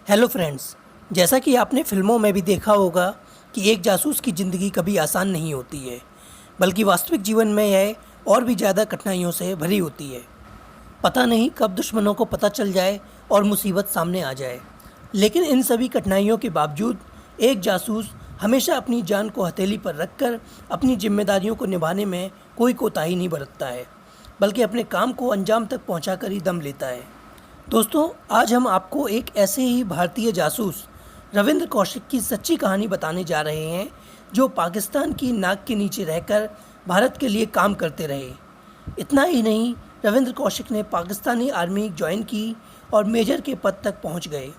Hello friends, जैसा कि आपने फिल्मों में भी देखा होगा कि एक जासूस की ज़िंदगी कभी आसान नहीं होती है, बल्कि वास्तविक जीवन में यह और भी ज़्यादा कठिनाइयों से भरी होती है। पता नहीं कब दुश्मनों को पता चल जाए और मुसीबत सामने आ जाए। लेकिन इन सभी कठिनाइयों के बावजूद एक जासूस हमेशा अपनी जान को हथेली पर रखकर अपनी जिम्मेदारियों को निभाने में कोई कोताही नहीं बरतता है, बल्कि अपने काम को अंजाम तक पहुंचाकर ही दम लेता है। दोस्तों, आज हम आपको एक ऐसे ही भारतीय जासूस रविंद्र कौशिक की सच्ची कहानी बताने जा रहे हैं, जो पाकिस्तान की नाक के नीचे रहकर भारत के लिए काम करते रहे। इतना ही नहीं, रविंद्र कौशिक ने पाकिस्तानी आर्मी ज्वाइन की और मेजर के पद तक पहुंच गए।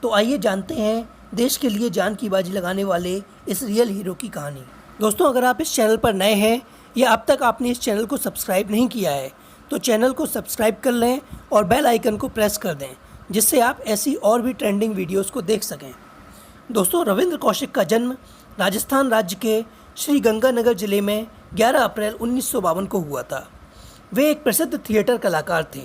तो आइए जानते हैं देश के लिए जान की बाजी लगाने वाले इस रियल हीरो की कहानी। दोस्तों, अगर आप इस चैनल पर नए हैं या अब तक आपने इस चैनल को सब्सक्राइब नहीं किया है, तो चैनल को सब्सक्राइब कर लें और बेल आइकन को प्रेस कर दें, जिससे आप ऐसी और भी ट्रेंडिंग वीडियोस को देख सकें। दोस्तों, रविंद्र कौशिक का जन्म राजस्थान राज्य के श्री गंगानगर जिले में 11 अप्रैल 1952 को हुआ था। वे एक प्रसिद्ध थिएटर कलाकार थे।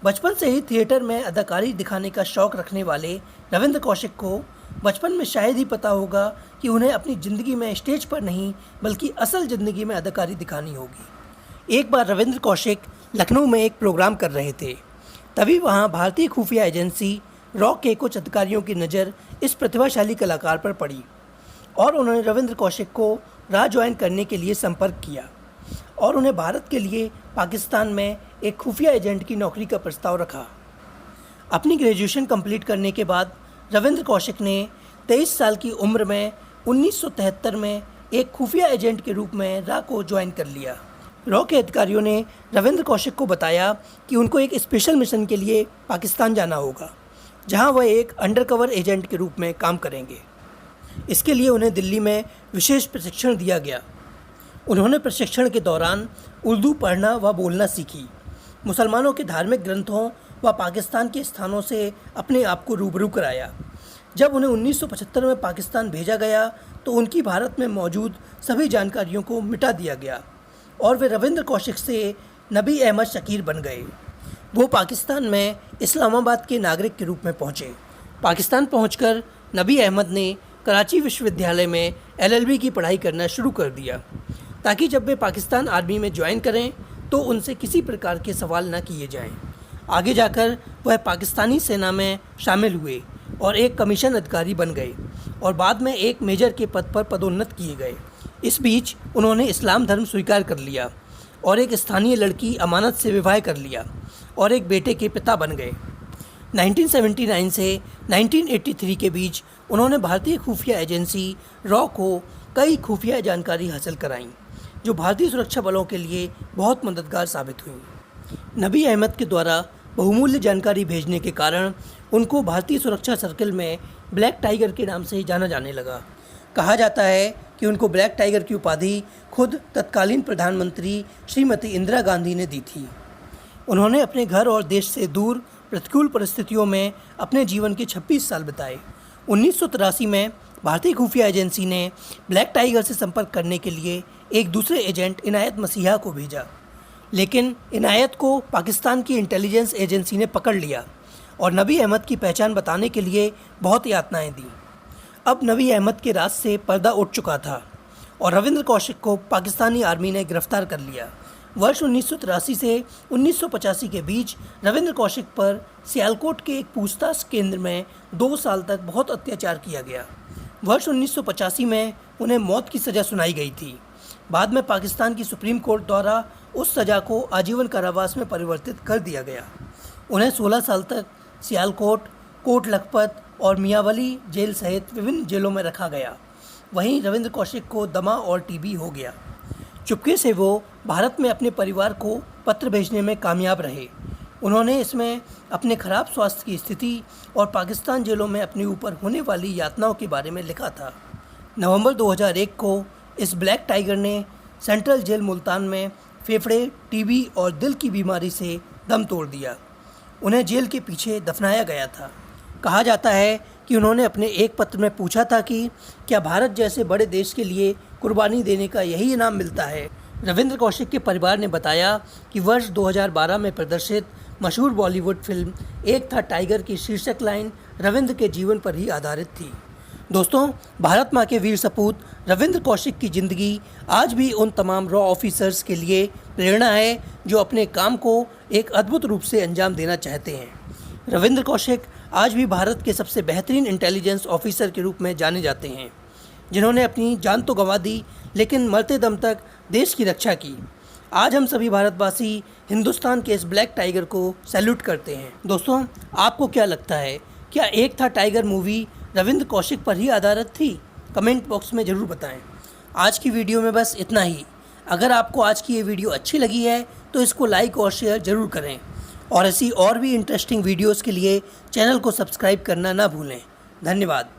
बचपन से ही थिएटर में अदाकारी दिखाने का शौक़ रखने वाले रविंद्र कौशिक को बचपन में शायद ही पता होगा कि उन्हें अपनी ज़िंदगी में स्टेज पर नहीं, बल्कि असल ज़िंदगी में अदाकारी दिखानी होगी। एक बार रविंद्र कौशिक लखनऊ में एक प्रोग्राम कर रहे थे। तभी वहां भारतीय खुफिया एजेंसी रॉ के कुछ अधिकारियों की नज़र इस प्रतिभाशाली कलाकार पर पड़ी और उन्होंने रविंद्र कौशिक को रॉ ज्वाइन करने के लिए संपर्क किया और उन्हें भारत के लिए पाकिस्तान में एक खुफिया एजेंट की नौकरी का प्रस्ताव रखा। अपनी ग्रेजुएशन कंप्लीट करने के बाद रविंद्र कौशिक ने 23 साल की उम्र में 1973 में एक खुफिया एजेंट के रूप में रॉ को ज्वाइन कर लिया। रॉ के अधिकारियों ने रविंद्र कौशिक को बताया कि उनको एक स्पेशल मिशन के लिए पाकिस्तान जाना होगा, जहां वह एक अंडरकवर एजेंट के रूप में काम करेंगे। इसके लिए उन्हें दिल्ली में विशेष प्रशिक्षण दिया गया। उन्होंने प्रशिक्षण के दौरान उर्दू पढ़ना व बोलना सीखी, मुसलमानों के धार्मिक ग्रंथों व पाकिस्तान के स्थानों से अपने आप को रूबरू कराया। जब उन्हें 1975 में पाकिस्तान भेजा गया तो उनकी भारत में मौजूद सभी जानकारियों को मिटा दिया गया और वे रविंद्र कौशिक से नबी अहमद शकीर बन गए। वो पाकिस्तान में इस्लामाबाद के नागरिक के रूप में पहुँचे। पाकिस्तान पहुंचकर नबी अहमद ने कराची विश्वविद्यालय में LLB की पढ़ाई करना शुरू कर दिया, ताकि जब वे पाकिस्तान आर्मी में ज्वाइन करें तो उनसे किसी प्रकार के सवाल न किए जाएं। आगे जाकर वह पाकिस्तानी सेना में शामिल हुए और एक कमीशन अधिकारी बन गए और बाद में एक मेजर के पद पर पदोन्नत किए गए। इस बीच उन्होंने इस्लाम धर्म स्वीकार कर लिया और एक स्थानीय लड़की अमानत से विवाह कर लिया और एक बेटे के पिता बन गए। 1979 से 1983 के बीच उन्होंने भारतीय खुफिया एजेंसी रॉ को कई खुफिया जानकारी हासिल कराईं, जो भारतीय सुरक्षा बलों के लिए बहुत मददगार साबित हुई। नबी अहमद के द्वारा बहुमूल्य जानकारी भेजने के कारण उनको भारतीय सुरक्षा सर्कल में ब्लैक टाइगर के नाम से जाना जाने लगा। कहा जाता है कि उनको ब्लैक टाइगर की उपाधि खुद तत्कालीन प्रधानमंत्री श्रीमती इंदिरा गांधी ने दी थी। उन्होंने अपने घर और देश से दूर प्रतिकूल परिस्थितियों में अपने जीवन के 26 साल बिताए। 1983 में भारतीय खुफिया एजेंसी ने ब्लैक टाइगर से संपर्क करने के लिए एक दूसरे एजेंट इनायत मसीहा को भेजा, लेकिन इनायत को पाकिस्तान की इंटेलिजेंस एजेंसी ने पकड़ लिया और नबी अहमद की पहचान बताने के लिए बहुत यातनाएं दी। अब नबी अहमद के राज से पर्दा उठ चुका था और रविंद्र कौशिक को पाकिस्तानी आर्मी ने गिरफ्तार कर लिया। वर्ष 1983 से 1985 के बीच रविंद्र कौशिक पर सियालकोट के एक पूछताछ केंद्र में 2 साल तक बहुत अत्याचार किया गया। वर्ष 1985 में उन्हें मौत की सज़ा सुनाई गई थी। बाद में पाकिस्तान की सुप्रीम कोर्ट द्वारा उस सज़ा को आजीवन कारावास में परिवर्तित कर दिया गया। उन्हें 16 साल तक सियालकोट, कोट लखपत और मियाँवाली जेल सहित विभिन्न जेलों में रखा गया। वहीं रविंद्र कौशिक को दमा और टीबी हो गया। चुपके से वो भारत में अपने परिवार को पत्र भेजने में कामयाब रहे। उन्होंने इसमें अपने खराब स्वास्थ्य की स्थिति और पाकिस्तान जेलों में अपने ऊपर होने वाली यातनाओं के बारे में लिखा था। नवंबर 2001 को इस ब्लैक टाइगर ने सेंट्रल जेल मुल्तान में फेफड़े, टीबी और दिल की बीमारी से दम तोड़ दिया। उन्हें जेल के पीछे दफनाया गया था। कहा जाता है कि उन्होंने अपने एक पत्र में पूछा था कि क्या भारत जैसे बड़े देश के लिए कुर्बानी देने का यही इनाम मिलता है। रविंद्र कौशिक के परिवार ने बताया कि वर्ष 2012 में प्रदर्शित मशहूर बॉलीवुड फिल्म एक था टाइगर की शीर्षक लाइन रविंद्र के जीवन पर ही आधारित थी। दोस्तों, भारत माँ के वीर सपूत रविंद्र कौशिक की ज़िंदगी आज भी उन तमाम रॉ ऑफिसर्स के लिए प्रेरणा है जो अपने काम को एक अद्भुत रूप से अंजाम देना चाहते हैं। रविंद्र कौशिक आज भी भारत के सबसे बेहतरीन इंटेलिजेंस ऑफिसर के रूप में जाने जाते हैं, जिन्होंने अपनी जान तो गंवा दी लेकिन मरते दम तक देश की रक्षा की। आज हम सभी भारतवासी हिंदुस्तान के इस ब्लैक टाइगर को सैल्यूट करते हैं। दोस्तों, आपको क्या लगता है, क्या एक था टाइगर मूवी रविंद्र कौशिक पर ही आधारित थी? कमेंट बॉक्स में ज़रूर बताएं। आज की वीडियो में बस इतना ही। अगर आपको आज की ये वीडियो अच्छी लगी है तो इसको लाइक और शेयर ज़रूर करें और ऐसी और भी इंटरेस्टिंग वीडियोज़ के लिए चैनल को सब्सक्राइब करना ना भूलें। धन्यवाद।